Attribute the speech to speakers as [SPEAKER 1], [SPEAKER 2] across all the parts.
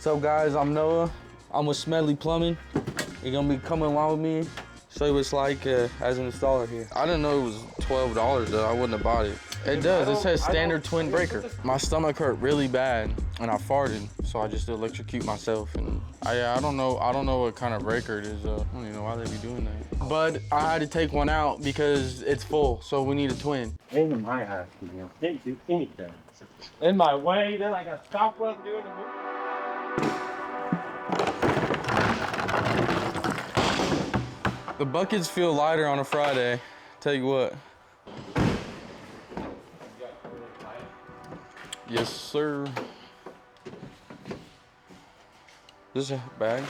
[SPEAKER 1] So guys, I'm Noah. I'm with Smedley Plumbing. You're gonna be coming along with me, show you what it's like as an installer here. I didn't know it was $12 though. I wouldn't have bought it. It does. It says standard twin breaker. My stomach hurt really bad and I farted, so I just electrocute myself. And I don't know what kind of breaker it is. I don't even know why they be doing that. But I had to take one out because it's full, so we need a twin.
[SPEAKER 2] In my ass, you can't do anything. In my way, then I got stopped what I'm doing.
[SPEAKER 1] The buckets feel lighter on a Friday. Tell you what. Yes, sir. This a bag?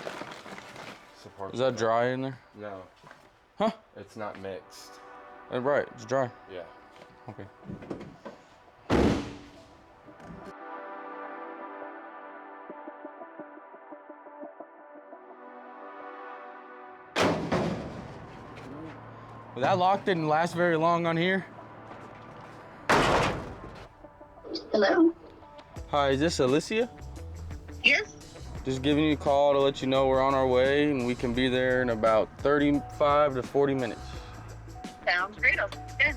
[SPEAKER 1] Is that dry in there?
[SPEAKER 2] No.
[SPEAKER 1] Huh?
[SPEAKER 2] It's not mixed.
[SPEAKER 1] Right, it's dry.
[SPEAKER 2] Yeah.
[SPEAKER 1] Okay. Well, that lock didn't last very long on here.
[SPEAKER 3] Hello?
[SPEAKER 1] Hi, is this Alicia?
[SPEAKER 3] Yes?
[SPEAKER 1] Just giving you a call to let you know we're on our way and we can be there in about 35 to 40 minutes.
[SPEAKER 3] Sounds great. I'll see you then.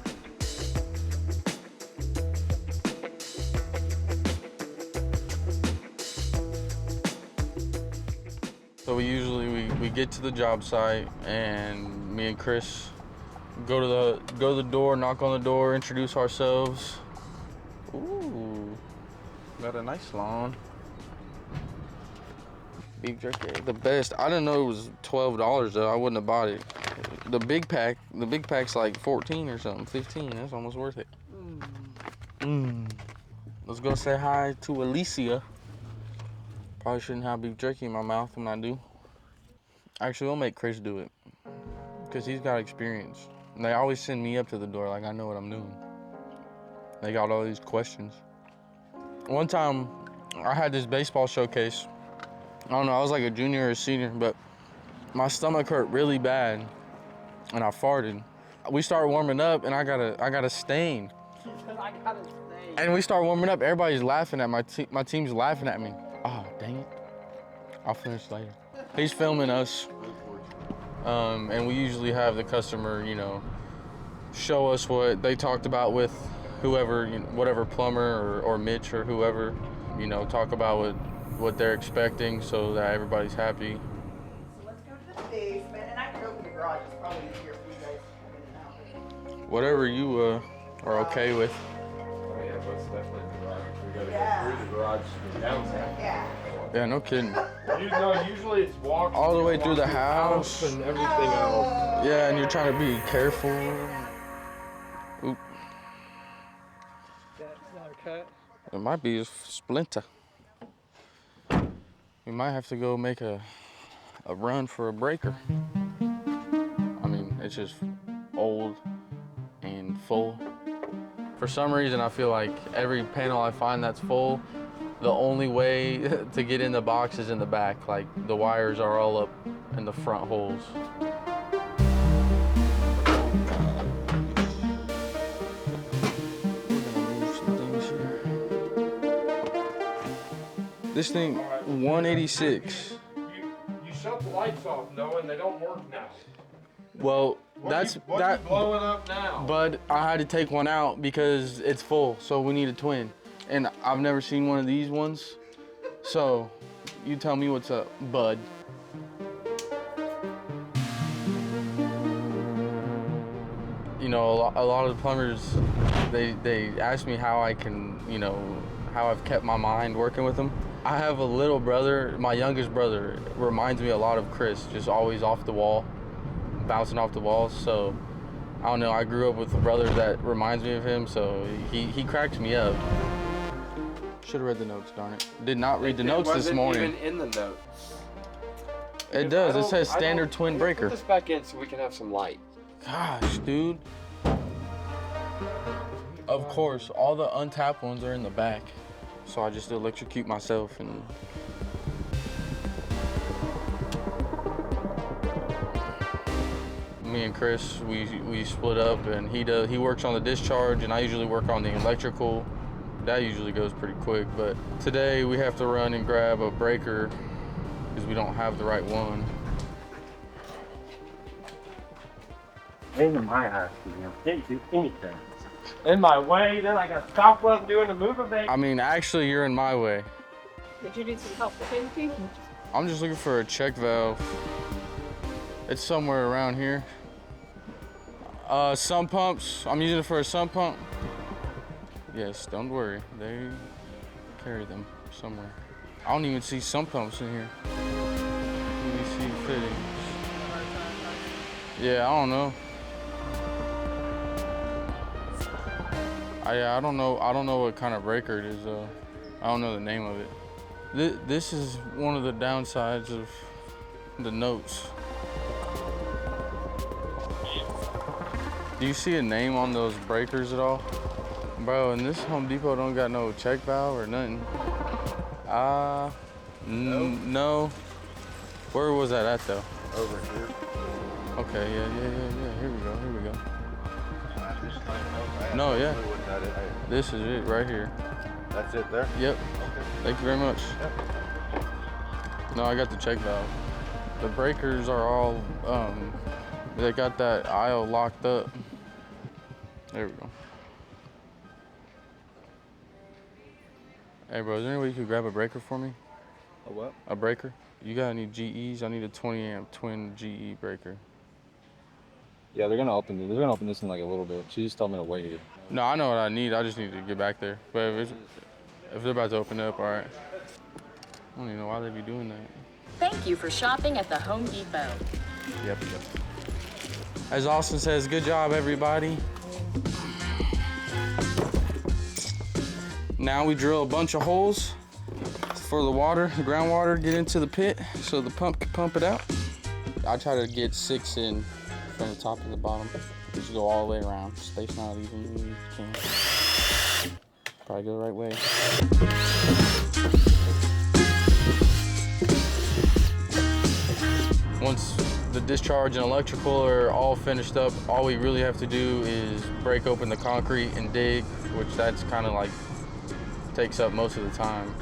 [SPEAKER 1] So we get to the job site and me and Chris go to the door, knock on the door, introduce ourselves. Ooh, got a nice lawn. Beef jerky, the best. I didn't know it was $12 though. I wouldn't have bought it. The big pack's like 14 or something, 15. That's almost worth it. Let's go say hi to Alicia. Probably shouldn't have beef jerky in my mouth when I do. Actually, we'll make Chris do it because he's got experience. And they always send me up to the door like I know what I'm doing. They got all these questions. One time, I had this baseball showcase. I don't know, I was like a junior or a senior, but my stomach hurt really bad and I farted. We start warming up and I got a stain. And we start warming up, everybody's laughing at my team's laughing at me. Oh, dang it. I'll finish later. He's filming us. And we usually have the customer, you know, show us what they talked about with whoever, you know, whatever plumber or Mitch or whoever, you know, talk about what they're expecting so that everybody's happy.
[SPEAKER 4] So let's go to the basement, and I can open the garage. It's probably easier for you guys to come in and out.
[SPEAKER 1] Whatever you are okay with.
[SPEAKER 2] Oh yeah, most definitely the garage. We gotta go through the garage to the downside.
[SPEAKER 4] Yeah.
[SPEAKER 1] Yeah, no kidding.
[SPEAKER 2] Usually it's walking
[SPEAKER 1] All the way through the house.
[SPEAKER 2] and everything else.
[SPEAKER 1] Yeah, and you're trying to be careful. Oop.
[SPEAKER 5] That's another cut.
[SPEAKER 1] It might be a splinter. We might have to go make a run for a breaker. I mean, it's just old and full. For some reason, I feel like every panel I find that's full, the only way to get in the box is in the back. Like the wires are all up in the front holes. This thing, 186.
[SPEAKER 2] You shut the lights off, Noah, and they don't work now.
[SPEAKER 1] Well,
[SPEAKER 2] What are you blowing up now?
[SPEAKER 1] But I had to take one out because it's full, so we need a twin. And I've never seen one of these ones. So, you tell me what's up, bud. You know, a lot of the plumbers, they ask me how I can, you know, how I've kept my mind working with them. I have a little brother, my youngest brother, reminds me a lot of Chris, just always off the wall, bouncing off the walls. So, I don't know, I grew up with a brother that reminds me of him, so he cracks me up. Should have read the notes, darn it. Did not read the notes this morning.
[SPEAKER 2] It wasn't even in the notes.
[SPEAKER 1] It does, it says standard twin breaker.
[SPEAKER 2] Put this back in so we can have some light.
[SPEAKER 1] Gosh, dude. Of course, all the untapped ones are in the back. So I just electrocute myself and... Me and Chris, we split up and he works on the discharge and I usually work on the electrical. That usually goes pretty quick, but today we have to run and grab a breaker because we don't have the right one.
[SPEAKER 2] In my house, can't do anything. In my way, then I got to stop what I'm doing to move a baby.
[SPEAKER 1] I mean, actually, you're in my way.
[SPEAKER 5] Did you need some help with anything?
[SPEAKER 1] I'm just looking for a check valve. It's somewhere around here. Sump pumps. I'm using it for a sump pump. Yes, don't worry. They carry them somewhere. I don't even see sump pumps in here. Let me see fittings. Yeah, I don't know. I don't know. I don't know what kind of breaker it is though. I don't know the name of it. This is one of the downsides of the notes. Do you see a name on those breakers at all? Bro, and this Home Depot don't got no check valve or nothing. No. Where was that at though?
[SPEAKER 6] Over here.
[SPEAKER 1] Okay, yeah. Here we go. No, yeah. This is it right here.
[SPEAKER 6] That's it there?
[SPEAKER 1] Yep.
[SPEAKER 6] Okay.
[SPEAKER 1] Thank you very much.
[SPEAKER 6] Yep.
[SPEAKER 1] No, I got the check valve. The breakers are all, they got that aisle locked up. There we go. Hey bro, is there any way you could grab a breaker for me?
[SPEAKER 6] A what?
[SPEAKER 1] A breaker? You got any GEs? I need a 20 amp twin GE breaker.
[SPEAKER 6] Yeah, they're gonna open this in like a little bit. She just told me to wait.
[SPEAKER 1] No, I know what I need. I just need to get back there. But if they're about to open up, all right. I don't even know why they'd be doing that.
[SPEAKER 5] Thank you for shopping at the Home Depot.
[SPEAKER 1] Yep. As Austin says, good job, everybody. Now we drill a bunch of holes for the water, the groundwater, to get into the pit so the pump can pump it out. I try to get 6 in from the top to the bottom. Just go all the way around. Space not even you can. Probably go the right way. Once the discharge and electrical are all finished up, all we really have to do is break open the concrete and dig, which that's kind of like takes up most of the time.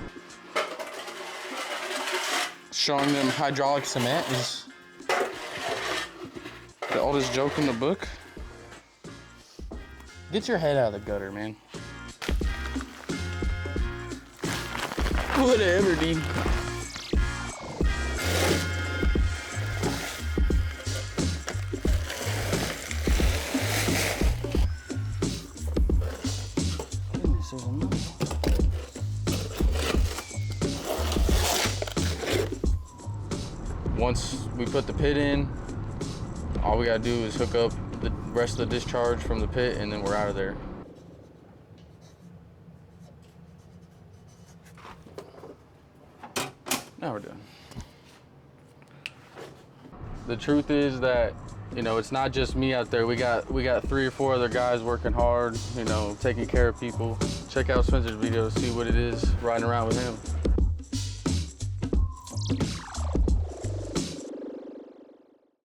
[SPEAKER 1] Showing them hydraulic cement is the oldest joke in the book. Get your head out of the gutter, man. Whatever, dude. Once we put the pit in, all we gotta do is hook up the rest of the discharge from the pit and then we're out of there. Now we're done. The truth is that, you know, it's not just me out there. We got 3 or 4 other guys working hard, you know, taking care of people. Check out Spencer's video, see what it is riding around with him.